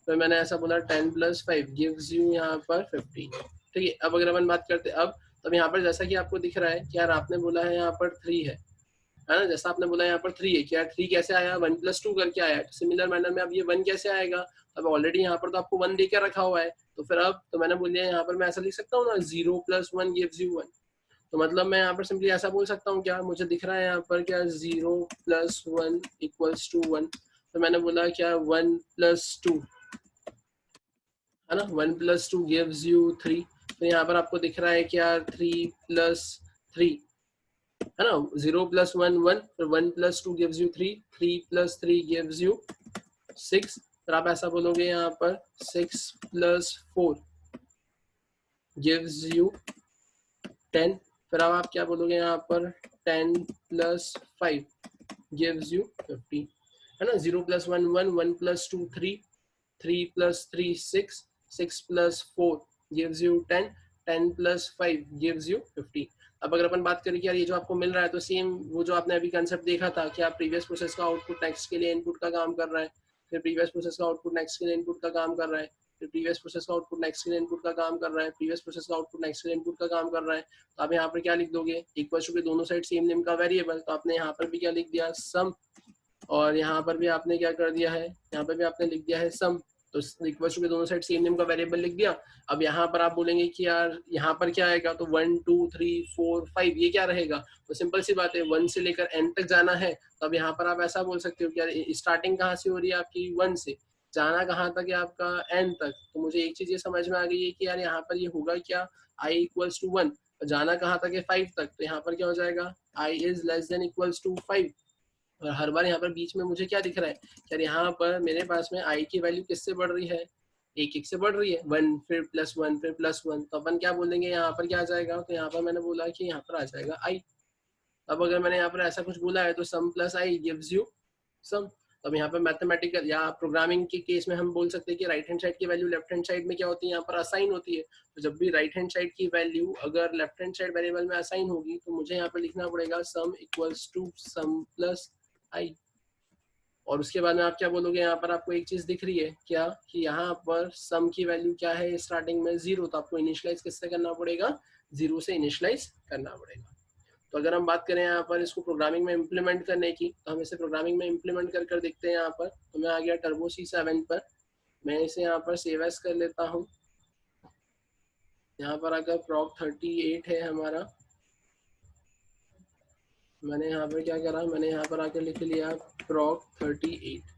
तो मैंने ऐसा बोला 10 + 5 गिव्स यू यहाँ पर 15। ठीक है, अब अगर अपन बात करते अब, तब यहाँ पर जैसा कि आपको दिख रहा है कि यार आपने बोला है यहाँ पर 3 है ना, जैसा आपने बोला यहाँ पर 3 है कि यार 3 कैसे आया, 1 + 2 करके आया, तो सिमिलर मैनर में अब ये 1 कैसे आएगा, अब ऑलरेडी यहाँ पर तो आपको 1 देकर रखा हुआ है, तो फिर अब तो मैंने बोल दिया यहाँ पर मैं ऐसा लिख सकता हूँ ना, 0 + 1 गिव्स यू 1, तो मतलब मैं यहाँ पर सिंपली ऐसा बोल सकता हूँ, क्या मुझे दिख रहा है यहाँ पर क्या 0 + 1 = 1, तो मैंने बोला क्या 1 + 2 है ना, 1 + 2 गिव्स यू 3, तो यहाँ पर आपको दिख रहा है कि यार 3 + 3 है ना, 0 + 1 1, फिर 1 + 2 गिव्स यू 3, 3 + 3 गिव्स यू 6, फिर आप ऐसा बोलोगे यहाँ पर 6 + 4 गिव्स यू 10, फिर अब आप क्या बोलोगे यहाँ पर 10 + 5 गिव्स यू 15, है ना। 0 + 1 1, 1 + 2 3, 3 + 3 6, 6 + 4 gives you 10, 10 + 5 gives you 15। अब अगर अपन बात करें कि यार ये जो आपको मिल रहा है, तो सेम वो जो आपने अभी कंसेप्ट देखा था कि आप प्रीवियस प्रोसेस का आउटपुट नेक्स्ट के लिए इनपुट का काम कर रहा है, फिर प्रीवियस प्रोसेस का आउटपुट नेक्स्ट के लिए इनपुट का काम कर रहा है, फिर प्रीवियस प्रोसेस का आउटपुट नेक्स्ट के लिए इनपुट का काम कर रहा है, प्रीवियस प्रोसेस का आउटपुट नेक्स्ट के लिए इनपुट का काम कर रहा है, तो आप यहाँ पर क्या लिख दोगे, इक्वल टू के दोनों साइड सेम नेम का वेरिएबल, तो आपने यहाँ पर भी क्या लिख दिया, सम, और यहाँ पर भी आपने क्या कर दिया है, यहाँ पर भी आपने लिख दिया है सम, तो इक्वल टू के दोनों साइड सेम नेम का वेरिएबल लिख दिया। अब यहाँ पर आप बोलेंगे कि यार यहाँ पर क्या आएगा, तो 1 2 3 4 5 ये क्या रहेगा, तो सिंपल सी बात है 1 से लेकर n तक जाना है, तो अब यहाँ पर आप ऐसा बोल सकते हो कि यार स्टार्टिंग कहाँ से हो रही है आपकी 1 से, जाना कहाँ तक है आपका n तक, तो मुझे एक चीज ये समझ में आ गई है कि यार यहाँ पर ये होगा क्या, i = 1, जाना कहाँ तक है 5 तक, तो यहाँ पर क्या हो जाएगा i is less than equals to 5, और हर बार यहाँ पर बीच में मुझे क्या दिख रहा है, यार यहाँ पर मेरे पास में आई की वैल्यू किससे बढ़ रही है, एक एक से बढ़ रही है, 1 फिर +1 फिर +1, तो अपन क्या बोलेंगे यहाँ पर क्या आ जाएगा, तो यहाँ पर मैंने बोला कि यहाँ पर आ जाएगा आई। अब अगर मैंने यहाँ पर ऐसा कुछ बोला है तो sum plus I gives you sum. अब यहाँ पर मैथमेटिकल या प्रोग्रामिंग के केस में हम बोल सकते हैं कि राइट हैंड साइड की वैल्यू लेफ्ट हैंड साइड में क्या होती है, यहाँ पर असाइन होती है। तो जब भी राइट हैंड साइड की वैल्यू अगर लेफ्ट हैंड साइड वेरिएबल में असाइन होगी तो मुझे यहाँ पर लिखना पड़ेगा sum equals to sum plus I. और उसके बाद में आप क्या बोलोगे, यहाँ पर आपको एक चीज दिख रही है क्या, कि यहाँ पर सम की वैल्यू क्या है स्टार्टिंग में 0, तो आपको इनिशियलाइज किससे करना पड़ेगा, 0 से इनिशियलाइज करना पड़ेगा। तो अगर हम बात करें यहाँ पर इसको प्रोग्रामिंग में इम्प्लीमेंट करने की, तो हम इसे प्रोग्रामिंग में इम्प्लीमेंट कर देखते हैं। यहाँ पर तो मैं आ गया टर्बो C7 पर, मैं इसे यहाँ पर सेव एज कर लेता हूँ। यहाँ पर अगर proc 38 है हमारा, मैंने यहाँ पर क्या करा, मैंने यहाँ पर आकर लिख लिया proc 38।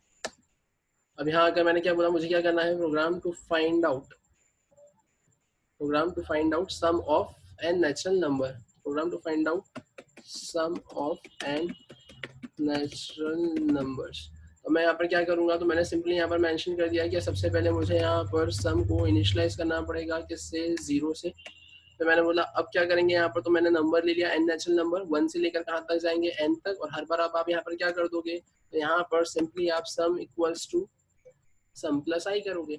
अब यहाँ आकर मैंने क्या बोला, मुझे क्या करना है, program to find out sum of n natural number, program to find out sum of n natural numbers. तो मैं यहाँ पर क्या करूंगा, तो मैंने सिंपली यहाँ पर मेंशन कर दिया कि सबसे पहले मुझे यहाँ पर सम को इनिशियलाइज करना पड़ेगा किससे, 0 से। तो मैंने बोला अब क्या करेंगे यहाँ पर, तो मैंने नंबर ले लिया एन नेचुरल नंबर, 1 से लेकर कहाँ तक जाएंगे, एन तक। और हर बार आप यहाँ पर क्या कर दोगे, तो यहाँ पर सिंपली आप sum equals to sum plus I करोगे।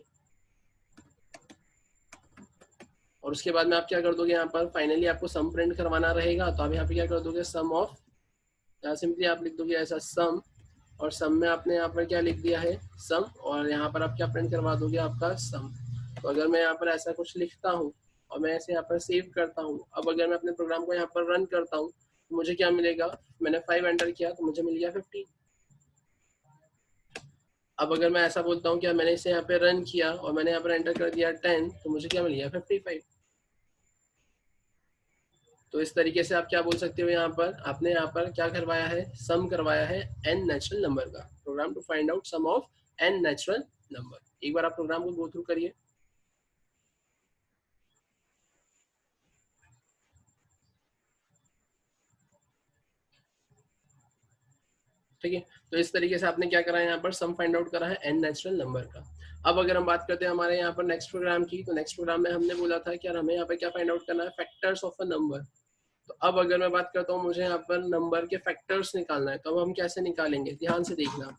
और उसके बाद में आप क्या कर दोगे, यहाँ पर फाइनली आपको सम प्रिंट करवाना रहेगा, तो आप यहाँ पे क्या कर दोगे, सम ऑफ, यहाँ सिंपली आप लिख दोगे ऐसा सम, और सम में आपने यहाँ पर क्या लिख दिया है सम, और यहाँ पर आप क्या प्रिंट करवा दोगे, आपका सम। तो अगर मैं यहाँ पर ऐसा कुछ लिखता हूँ और मैं ऐसे यहाँ पर सेव करता हूँ, अब अगर मैं अपने प्रोग्राम को यहाँ पर रन करता हूँ तो मुझे क्या मिलेगा, मैंने 5 एंटर किया तो मुझे मिल गया 15। अब अगर मैं ऐसा बोलता हूँ कि मैंने इसे यहाँ पे रन किया और मैंने यहाँ पर एंटर कर दिया 10, तो मुझे क्या मिल गया 55। तो इस तरीके से आप क्या बोल सकते हो, यहाँ पर आपने यहाँ पर क्या करवाया है, सम करवाया है एन नेचुरल नंबर का, program to find out sum of n natural number. एक बार आप प्रोग्राम को गो थ्रू करिए। ठीक है, तो इस तरीके से आपने क्या करा है, यहाँ पर सम फाइंड आउट करा है एन नेचुरल नंबर का। अब अगर हम बात करते हैं हमारे यहाँ पर नेक्स्ट प्रोग्राम की, तो नेक्स्ट प्रोग्राम में हमने बोला था कि यार हमें यहाँ पर क्या फाइंड आउट करना है, फैक्टर्स ऑफ अ नंबर। तो अब अगर मैं बात करता हूँ मुझे यहाँ पर नंबर के फैक्टर्स निकालना है, तो अब हम कैसे निकालेंगे, ध्यान से देखना।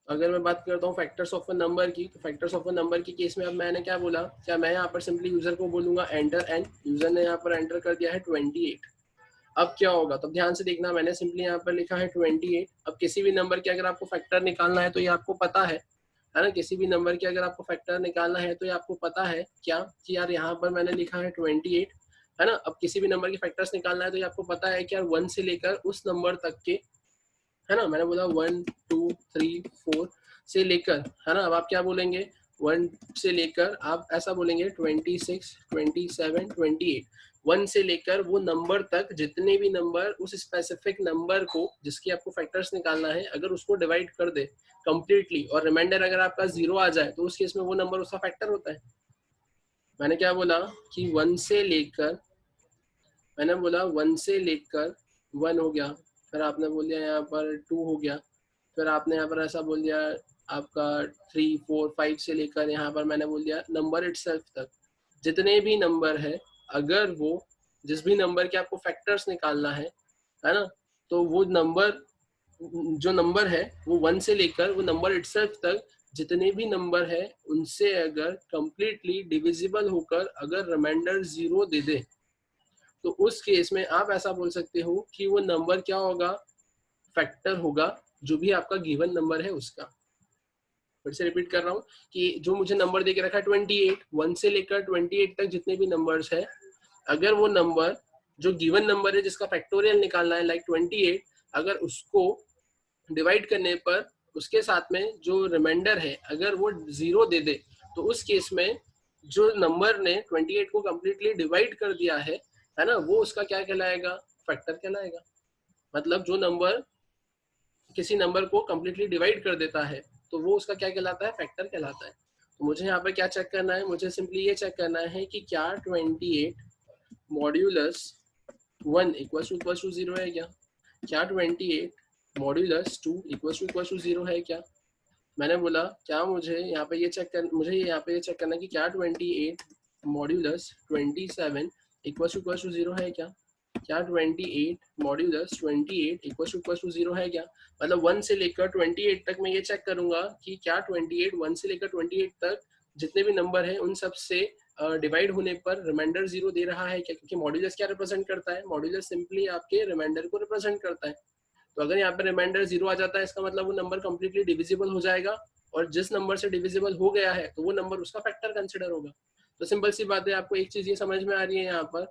अगर मैं बात करता हूँ फैक्टर्स ऑफ अ नंबर की, तो फैक्टर्स ऑफ अ नंबर की केस में अब मैंने क्या बोला, क्या मैं यहाँ पर सिंपली यूजर को बोलूंगा एंटर, एंड यूजर ने यहाँ पर एंटर कर दिया है 28। अब क्या होगा, तो ध्यान से देखना, मैंने सिंपली यहाँ पर लिखा है 28। अब किसी भी नंबर के अगर आपको फैक्टर निकालना है तो ये आपको पता है ना, किसी भी नंबर के अगर आपको फैक्टर निकालना है तो ये आपको पता है क्या, कि यार यहाँ पर मैंने लिखा है 28, है ना। अब किसी भी नंबर के फैक्टर्स निकालना है तो ये आपको पता है कि यार 1 से लेकर उस नंबर तक के, है ना, मैंने बोला 1 2 3 4 से लेकर, है ना। अब आप क्या बोलेंगे, 1 से लेकर आप ऐसा बोलेंगे 26 27 28, 1 से लेकर वो नंबर तक जितने भी नंबर उस स्पेसिफिक नंबर को जिसकी आपको फैक्टर्स निकालना है, अगर उसको डिवाइड कर दे कंप्लीटली और रिमाइंडर अगर आपका 0 आ जाए, तो उस केस में वो नंबर उसका फैक्टर होता है। मैंने क्या बोला कि 1 से लेकर, मैंने बोला 1 से लेकर 1 हो गया, फिर आपने बोल दिया यहाँ पर 2 हो गया, फिर आपने यहाँ पर ऐसा बोल दिया आपका 3 4 5 से लेकर यहाँ पर मैंने बोल दिया नंबर इटसेल्फ तक, जितने भी नंबर है, अगर वो जिस भी नंबर के आपको फैक्टर्स निकालना है ना, तो वो नंबर जो नंबर है वो 1 से लेकर वो नंबर इटसेल्फ तक जितने भी नंबर है उनसे अगर कंप्लीटली डिविजिबल होकर अगर रिमाइंडर 0 दे दे, तो उस केस में आप ऐसा बोल सकते हो कि वो नंबर क्या होगा, फैक्टर होगा जो भी आपका गिवन नंबर है उसका। फिर से रिपीट कर रहा हूँ कि जो मुझे नंबर देके रखा है 28, 1 से लेकर 28 तक जितने भी नंबर्स है, अगर वो नंबर जो गिवन नंबर है जिसका फैक्टोरियल निकालना है लाइक 28, अगर उसको डिवाइड करने पर उसके साथ में जो रिमाइंडर है अगर वो 0 दे दे, तो उस केस में जो नंबर ने 28 को कम्प्लीटली डिवाइड कर दिया है ना, वो उसका क्या कहलाएगा, फैक्टर कहलाएगा। मतलब जो नंबर किसी नंबर को कम्प्लीटली डिवाइड कर देता है तो वो उसका क्या कहलाता है, फैक्टर कहलाता है। तो मुझे यहाँ पर क्या चेक करना है, मुझे सिंपली ये चेक करना है कि क्या 28 मॉड्यूलस 1 इक्वल टू 0 है क्या? क्या 28 मॉड्यूलस 2 इक्वल टू 0 है क्या? मैंने बोला क्या मुझे यहाँ पे ये चेक कर, मुझे यहाँ पे ये चेक करना कि क्या 28 मॉड्यूलस 27 इक्वल टू 0 है क्या? क्या 28 मॉड्यूलस 28 इक्वल टू 0 है क्या? मतलब 1 से लेकर 28 तक मैं ये चेक करूंगा कि क्या 28 1 से लेकर 28 तक जितने भी नंबर हैं उन सब से डिवाइड होने पर रिमाइंडर 0 दे रहा है क्या? क्योंकि मॉड्यूलस क्या रिप्रेजेंट करता है? मॉड्यूलस सिंपली आपके रिमाइंडर को रिप्रेजेंट करता है। तो अगर यहाँ पे रिमाइंडर 0 आ जाता है इसका मतलब वो नंबर कंप्लीटली डिविजिबल हो जाएगा, और जिस नंबर से डिविजिबल हो गया है तो वो नंबर उसका फैक्टर कंसिडर होगा। तो सिंपल सी बात है, आपको एक चीज ये समझ में आ रही है यहाँ पर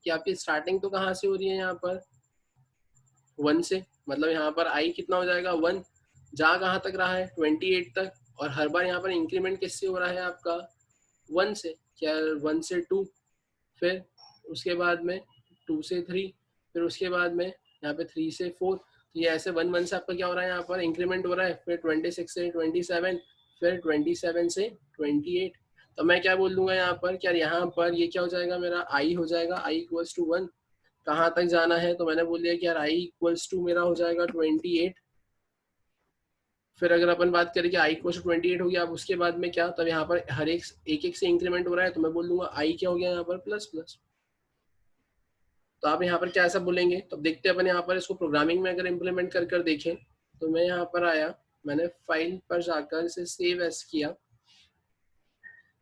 कि आपकी स्टार्टिंग तो कहाँ से हो रही है? यहाँ पर 1 से, मतलब यहाँ पर आई कितना हो जाएगा 1, जहाँ कहाँ तक रहा है 28 तक, और हर बार यहाँ पर इंक्रीमेंट किससे हो रहा है आपका 1 से, क्या 1 से 2, फिर उसके बाद में 2 से 3, फिर उसके बाद में यहाँ पे 3 से 4, तो ये ऐसे 1 1 से आपका क्या हो रहा है यहाँ पर इंक्रीमेंट हो रहा है, फिर 26 से 27, फिर 27 से 28। तो मैं क्या बोल दूंगा यहाँ पर, क्या यहाँ पर ये क्या हो जाएगा मेरा आई हो जाएगा, आई इक्वल्स टू 1। कहाँ तक जाना है तो मैंने बोल दिया कि यार आई इक्वल्स टू मेरा हो जाएगा 28। फिर अगर अपन बात करें कि आई इक्वल्स टू 28 हो गया, अब उसके बाद में क्या, तब यहाँ पर हर एक से इंक्रीमेंट हो रहा है, तो मैं बोल दूंगा आई क्या हो गया यहाँ पर प्लस प्लस। तो आप यहाँ पर क्या ऐसा बोलेंगे? तो देखते हैं अपन यहाँ पर इसको प्रोग्रामिंग में अगर इम्प्लीमेंट कर कर देखें। तो मैं यहाँ पर आया, मैंने फाइल पर जाकर इसे सेव एज किया,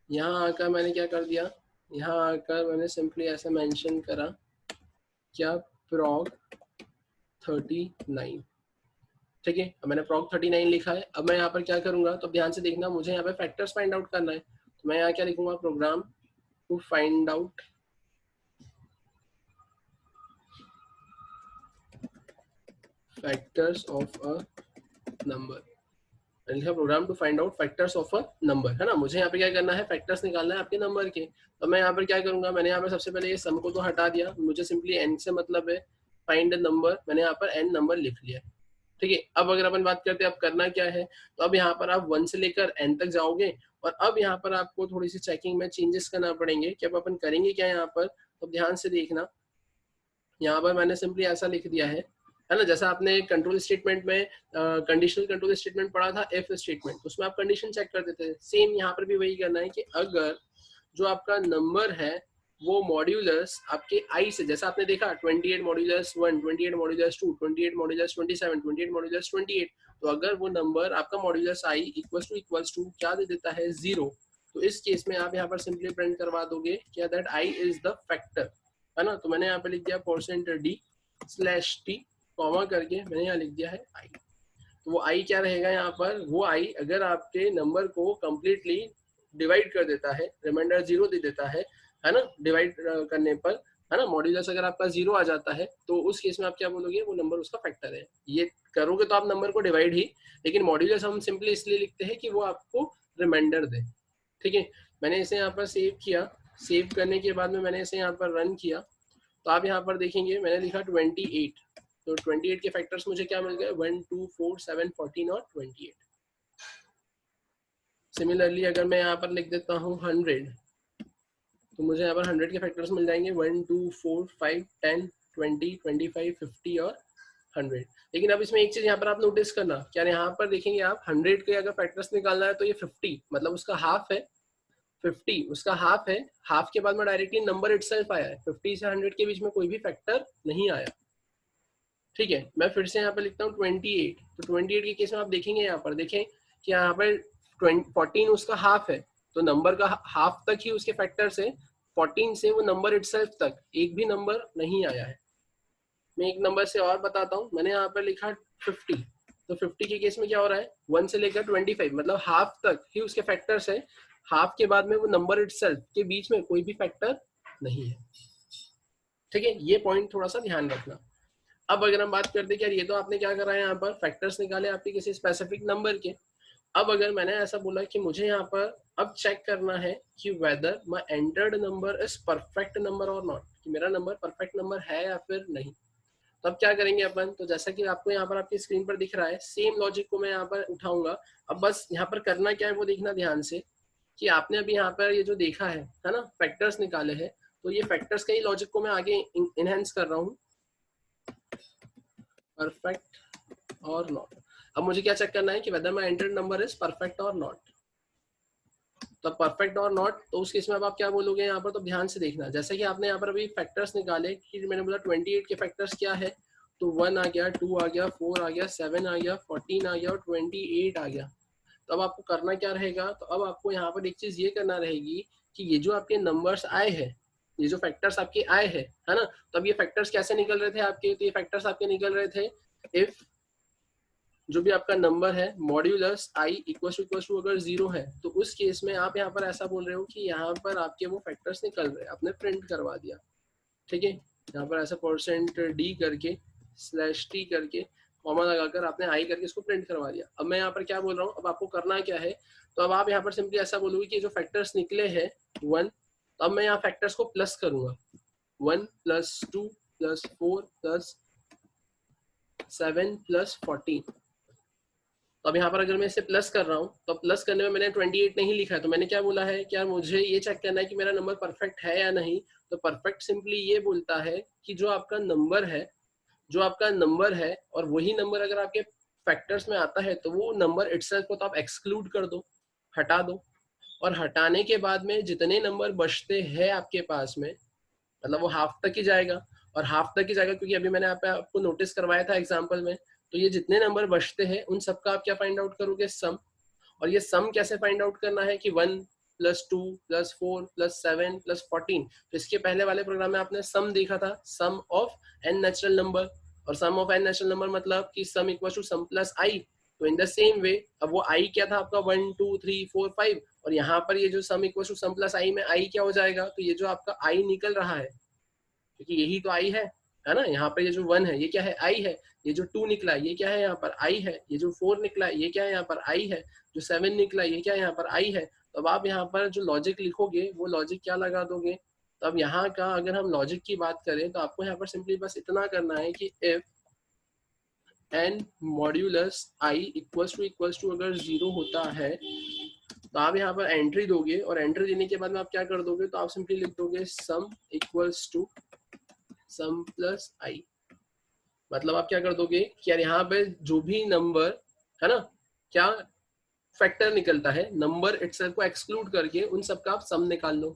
यहाँ आकर मैंने क्या कर दिया, यहाँ आकर मैंने सिंपली ऐसा मेंशन करा क्या prog 39, ठीक है। अब मैंने prog 39 लिखा है। अब मैं यहाँ पर क्या करूंगा, तो ध्यान से देखना, मुझे यहाँ पे फैक्टर्स फाइंड आउट करना है। तो मैं यहाँ क्या लिखूंगा, program to find out factors of a number, लिखा program to find out factors of a number, है ना। मुझे यहाँ पे क्या करना है, फैक्टर्स निकालना है आपके नंबर के। तो मैं यहाँ पर क्या करूंगा, मैंने यहाँ पर सबसे पहले ये सम को तो हटा दिया, मुझे सिंपली एन से मतलब है, फाइंड नंबर, मैंने यहाँ पर एन नंबर लिख लिया, ठीक है। अब अगर अपन बात करते हैं अब करना क्या है, तो अब यहाँ पर आप 1 से लेकर n तक जाओगे, और अब यहाँ पर आपको थोड़ी सी चेकिंग में चेंजेस करना पड़ेंगे कि अब अपन करेंगे क्या यहाँ पर। तो ध्यान से देखना, यहाँ पर मैंने सिंपली ऐसा लिख दिया है ना, जैसा आपने कंट्रोल स्टेटमेंट में कंडीशनल कंट्रोल स्टेटमेंट पढ़ा था, इफ स्टेटमेंट, उसमें आप कंडीशन चेक कर देते हैं। सेम यहाँ पर भी वही करना है कि अगर जो आपका नंबर है वो मॉड्यूलस आपके आई से, जैसा आपने देखा 28 मॉड्यूलस 1, 28 मॉड्यूलस 2, 28 मॉड्यूलस 27, 28 मॉड्यूलस 28, तो अगर वो नंबर आपका मॉड्यूलस आई इक्वल्स टू क्या दे देता है 0, तो इस केस में आप यहाँ पर सिंपली प्रिंट करवा दोगे क्या, that I is the factor, है ना। तो मैंने यहाँ पे लिख दिया %d/t कॉमा करके मैंने यहाँ लिख दिया है आई। तो वो आई क्या रहेगा यहाँ पर, वो आई अगर आपके नंबर को कंप्लीटली डिवाइड कर देता है, रिमाइंडर 0 दे देता है ना, डिवाइड करने पर, है ना, मॉड्यूलस अगर आपका 0 आ जाता है, तो उस केस में आप क्या बोलोगे, वो नंबर उसका फैक्टर है। ये करोगे तो आप नंबर को डिवाइड ही, लेकिन मॉड्यूलस हम सिंपली इसलिए लिखते हैं कि वो आपको रिमाइंडर दे, ठीक है। मैंने इसे यहाँ पर सेव किया, सेव करने के बाद में मैंने इसे यहाँ पर रन किया, तो आप यहाँ पर देखेंगे मैंने लिखा 28, तो 28 के फैक्टर्स मुझे क्या मिल गए, 1 2 4 7 14 और 28। सिमिलरली अगर मैं यहाँ पर लिख देता हूँ 100, तो मुझे यहाँ पर 100 के फैक्टर्स मिल जाएंगे, 1 2 4 5 10 20 25 50 और 100। लेकिन अब इसमें एक चीज यहाँ पर आप नोटिस करना, क्या यहाँ पर देखेंगे आप 100 के अगर फैक्टर्स निकालना है तो ये 50 मतलब उसका हाफ है, 50 उसका हाफ है, हाफ के बाद में डायरेक्टली नंबर इटसेल्फ आया है, 50 से 100 के बीच में कोई भी फैक्टर नहीं आया, ठीक है। मैं फिर से यहाँ पे लिखता हूँ 28, तो 28 के केस में आप देखेंगे यहाँ पर, देखें कि यहाँ पर 14 उसका हाफ है, तो नंबर का हाफ तक ही उसके फैक्टर से 14 से वो नंबर इटसेल्फ तक एक भी नंबर नहीं आया है। मैं एक नंबर से और बताता हूँ, मैंने यहाँ पर लिखा 50, तो 50 के केस में क्या हो रहा है, 1 से लेकर 25 मतलब हाफ तक ही उसके फैक्टर से, हाफ के बाद में वो नंबर इटसेल्फ के बीच में कोई भी फैक्टर नहीं है, ठीक है। ये पॉइंट थोड़ा सा ध्यान रखना। अब अगर हम बात करते हैं कि यार ये तो आपने क्या करा है, यहाँ पर फैक्टर्स निकाले आपके किसी स्पेसिफिक नंबर के। अब अगर मैंने ऐसा बोला कि मुझे यहाँ पर अब चेक करना है कि whether my entered number is perfect number और नॉट, कि मेरा नंबर परफेक्ट नंबर है या फिर नहीं, तब क्या करेंगे अपन। तो जैसा कि आपको यहाँ पर आपकी स्क्रीन पर दिख रहा है, सेम लॉजिक को मैं यहाँ पर उठाऊंगा। अब बस यहाँ पर करना क्या है वो देखना ध्यान से, कि आपने अभी यहाँ पर ये जो देखा है ना, फैक्टर्स निकाले हैं, तो ये फैक्टर्स का ही लॉजिक को मैं आगे इनहेंस कर रहा हूँ, परफेक्ट और नॉट। अब मुझे क्या चेक करना है कि whether my entered number is perfect और नॉट। तो परफेक्ट और नॉट, तो उस केस में अब आप क्या बोलोगे यहाँ पर, तो ध्यान से देखना। जैसे कि आपने यहाँ पर अभी फैक्टर्स निकाले कि मैंने बोला 28 के फैक्टर्स क्या है, तो 1 आ गया, 2 आ गया, 4 आ गया, 7 आ गया, 14 आ गया और 28 आ गया। तो अब आपको करना क्या रहेगा, तो अब आपको यहाँ पर एक चीज ये करना रहेगी कि ये जो आपके नंबर्स आए हैं, ये जो फैक्टर्स आपके आए हैं, है ना, तो अब ये फैक्टर्स कैसे निकल रहे थे आपके, तो ये फैक्टर्स आपके निकल रहे थे इफ जो भी आपका नंबर है मॉड्यूलस आई इक्वल टू अगर 0 है, तो उस केस में आप यहाँ पर ऐसा बोल रहे हो कि यहाँ पर आपके वो फैक्टर्स निकल रहे हैं, आपने प्रिंट करवा दिया, ठीक है। यहाँ पर ऐसा %d करके /t करके कॉमा लगाकर आपने आई करके इसको प्रिंट करवा दिया। अब मैं यहाँ पर क्या बोल रहा हूँ, अब आपको करना क्या है, तो अब आप यहाँ पर सिंपली ऐसा बोलोगे कि जो फैक्टर्स निकले हैं 1, तो अब मैं यहाँ फैक्टर्स को प्लस करूंगा, 1 + 2 + 4 + 7 + 14। तो अब यहाँ पर अगर मैं इसे प्लस कर रहा हूँ, तो प्लस करने में मैंने 28 नहीं लिखा है, तो मैंने क्या बोला है, क्या मुझे ये चेक करना है कि मेरा नंबर परफेक्ट है या नहीं। तो परफेक्ट सिंपली ये बोलता है कि जो आपका नंबर है, जो आपका नंबर है और वही नंबर अगर आपके फैक्टर्स में आता है, तो वो नंबर इटसेल्फ को तो आप एक्सक्लूड कर दो, हटा दो, और हटाने के बाद में जितने नंबर बचते हैं आपके पास में, मतलब वो हाफ तक ही जाएगा, और हाफ तक ही जाएगा क्योंकि अभी मैंने आपको नोटिस करवाया था एग्जाम्पल में। तो ये जितने नंबर बचते हैं उन सबका आप क्या फाइंड आउट करोगे, सम। और ये सम कैसे फाइंड आउट करना है कि 1 + 2 + 4 + 7 + 14। तो इसके पहले वाले प्रोग्राम में आपने सम देखा था, sum of n natural number, और sum of n natural number मतलब कि sum equal to sum plus I. तो इन द सेम वे अब वो आई क्या था आपका 1 2 3 4 5, और यहाँ पर ये जो sum equal to sum plus I में आई क्या हो जाएगा, तो ये जो आपका आई निकल रहा है, क्योंकि यही तो आई है ना। यहाँ पर ये जो 1 है ये क्या है, आई है। ये जो 2 निकला ये क्या है, यहाँ पर आई है। ये जो 4 निकला ये क्या है, यहाँ पर आई है। जो 7 निकला ये क्या है, यहाँ पर आई है। तो अब आप यहाँ पर जो लॉजिक लिखोगे वो लॉजिक क्या लगा दोगे, तो अब यहाँ का अगर हम लॉजिक की बात करें, तो आपको यहाँ पर सिंपली बस इतना करना है कि if n modulus i equals to अगर 0 होता है, तो आप यहाँ पर एंट्री दोगे, और एंट्री देने के बाद में आप क्या कर दोगे, तो आप सिंपली लिख दोगे sum equals to sum plus I. मतलब आप क्या कर दोगे कि यार यहाँ पे जो भी नंबर है ना, क्या फैक्टर निकलता है, नंबर इटसेल्फ को एक्सक्लूड करके उन सबका आप सम निकाल लो।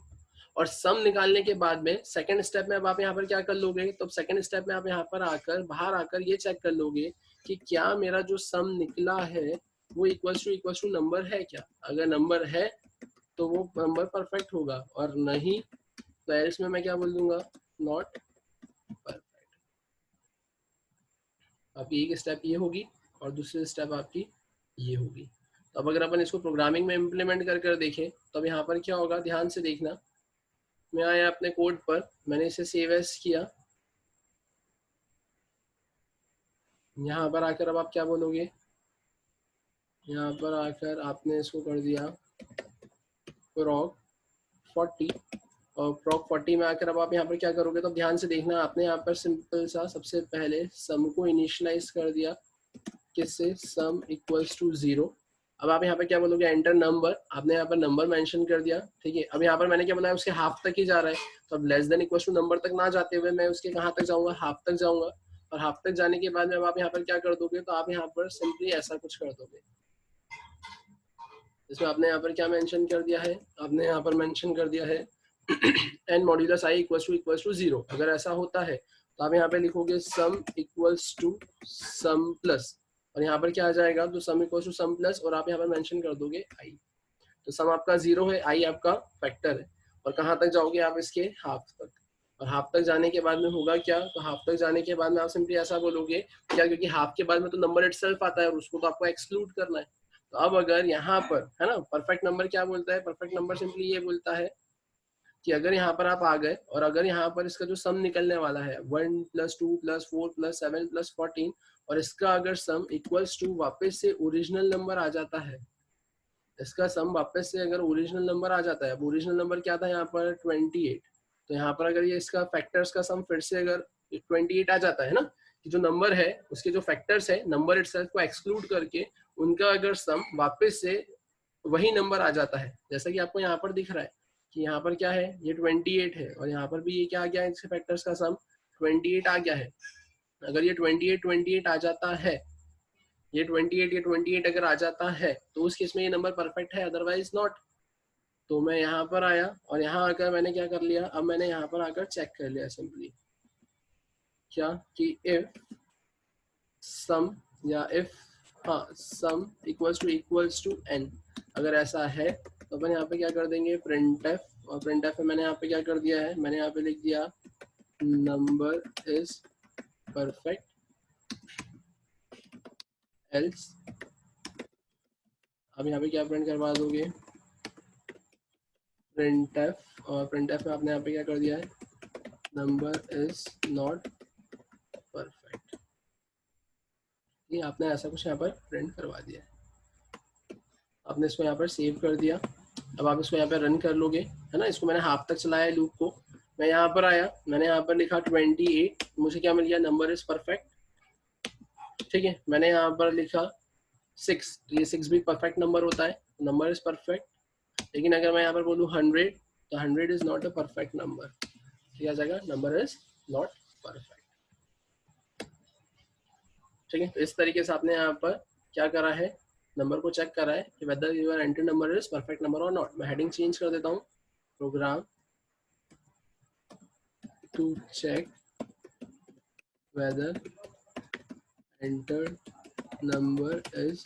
और सम निकालने के बाद में सेकंड स्टेप में अब आप यहाँ पर क्या कर लोगे, तो सेकंड स्टेप में आप यहाँ पर आकर बाहर आकर ये चेक कर लोगे कि क्या मेरा जो सम निकला है वो इक्वल्स टू नंबर है क्या। अगर नंबर है तो वो नंबर परफेक्ट होगा, और नहीं तो एल्स में मैं क्या बोल दूंगा, नॉट परफेक्ट। आपकी एक स्टेप ये होगी और दूसरी स्टेप आपकी ये होगी। तो अब अगर अपन इसको प्रोग्रामिंग में इम्प्लीमेंट कर देखें, तो अब यहाँ पर क्या होगा, ध्यान से देखना। मैं आया अपने कोड पर, मैंने इसे सेव एज किया, यहाँ पर आकर अब आप क्या बोलोगे, यहाँ पर आकर आपने इसको कर दिया proc 40, और proc 40 में आकर अब आप यहाँ पर क्या करोगे, तो ध्यान से देखना। आपने यहाँ पर सिंपल सा सबसे पहले सम को इनिशियलाइज कर दिया, किससे, सम इक्वल्स टू 0। अब आप यहाँ पे क्या बोलोगे, एंटर नंबर, आपने यहाँ पर नंबर मेंशन कर दिया, ठीक है। अब यहाँ पर मैंने क्या बोला, उसके हाफ तक ही जा रहा है, तो अब less than equals to number तक ना जाते हुए मैं उसके कहाँ तक जाऊंगा, हाफ तक जाऊंगा। और हाफ तक जाने के बाद में अब आप यहाँ पर क्या कर दोगे, तो आप यहाँ पर सिंपली ऐसा कुछ कर दोगे। इसमें आपने यहाँ पर क्या मेंशन कर दिया है, आपने यहाँ पर मेंशन कर दिया है n modulus i equals to 0। अगर ऐसा होता है तो आप यहाँ पे लिखोगे sum equals to sum plus, और यहाँ पर क्या आ जाएगा, तो sum equals to sum plus, और आप यहाँ पर मेंशन कर दोगे i। तो सम आपका 0 है, i आपका फैक्टर है, और कहाँ तक जाओगे आप, इसके हाफ तक। और हाफ तक जाने के बाद में होगा क्या, तो हाफ तक जाने के बाद में आप सिंपली ऐसा बोलोगे क्या, क्योंकि हाफ के बाद में तो नंबर इटसेल्फ आता है और उसको तो आपको एक्सक्लूड करना है। तो अब अगर यहाँ पर है ना, परफेक्ट नंबर क्या बोलता है, परफेक्ट नंबर सिंपली ये बोलता है कि अगर यहाँ पर आप आ गए और अगर यहाँ पर इसका जो सम निकलने वाला है 1 + 2 + 4 + 7 + 14, और इसका अगर सम इक्वल्स टू वापस से ओरिजिनल नंबर आ जाता है, इसका सम वापस से अगर ओरिजिनल नंबर आ जाता है, अब ओरिजिनल नंबर क्या था यहाँ पर 28, तो यहाँ पर अगर ये इसका फैक्टर्स का सम फिर से अगर 28 आ जाता है ना, कि जो नंबर है उसके जो फैक्टर्स है नंबर इटसेल्फ को एक्सक्लूड करके उनका अगर सम वापस से वही नंबर आ जाता है, जैसा कि आपको यहाँ पर दिख रहा है, कि यहाँ पर क्या है, ये 28 है और यहाँ पर भी ये क्या आ गया है, इसके फैक्टर्स का सम 28 आ गया है। अगर ये 28 आ जाता है, ये 28 अगर आ जाता है तो उस केस में ये नंबर परफेक्ट है, अदरवाइज नॉट। तो मैं यहाँ पर आया और यहाँ आकर मैंने क्या कर लिया, अब मैंने यहाँ पर आकर चेक कर लिया सिंपली क्या कि इफ सम या इफ हाँ सम इक्वल्स टू n, अगर ऐसा है तो अपन यहाँ पे क्या कर देंगे printf, और printf में मैंने यहाँ पे क्या कर दिया है, मैंने यहाँ पे लिख दिया नंबर इज परफेक्ट एल्स। अब यहाँ पे क्या प्रिंट करवा दोगे, printf, और printf में आपने यहाँ पे क्या कर दिया है, नंबर इज नॉट परफेक्ट। ये आपने ऐसा कुछ यहाँ पर प्रिंट करवा दिया है। आपने इसको यहाँ पर सेव कर दिया। अब आप इसको यहाँ पर रन कर लोगे, है ना। इसको मैंने हाफ तक चलाया है लूप को। मैं यहाँ पर आया, मैंने यहाँ पर लिखा 28, मुझे क्या मिल गया, नंबर इज परफेक्ट। ठीक है, मैंने यहाँ पर लिखा 6, तो ये 6 भी परफेक्ट नंबर होता है, नंबर इज परफेक्ट। लेकिन अगर मैं यहाँ पर बोलूँ 100, तो 100 is not a perfect number. क्या जाएगा, नंबर इज नॉट परफेक्ट। ठीक है, तो इस तरीके से आपने यहाँ पर क्या करा है, नंबर को चेक करा है कि whether your enter number is perfect number और नॉट। मैं हेडिंग चेंज कर देता हूँ, program to check whether enter number is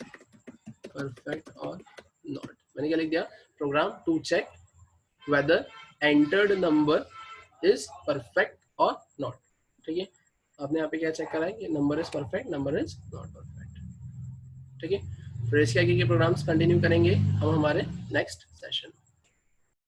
perfect और नॉट। मैंने क्या लिख दिया, program to check whether entered number is perfect और नॉट। ठीक है, आपने यहाँ पे क्या चेक करा है कि number is perfect, number is not perfect. ठीक है, फिर इसके आगे के प्रोग्राम्स कंटिन्यू करेंगे हम हमारे नेक्स्ट सेशन।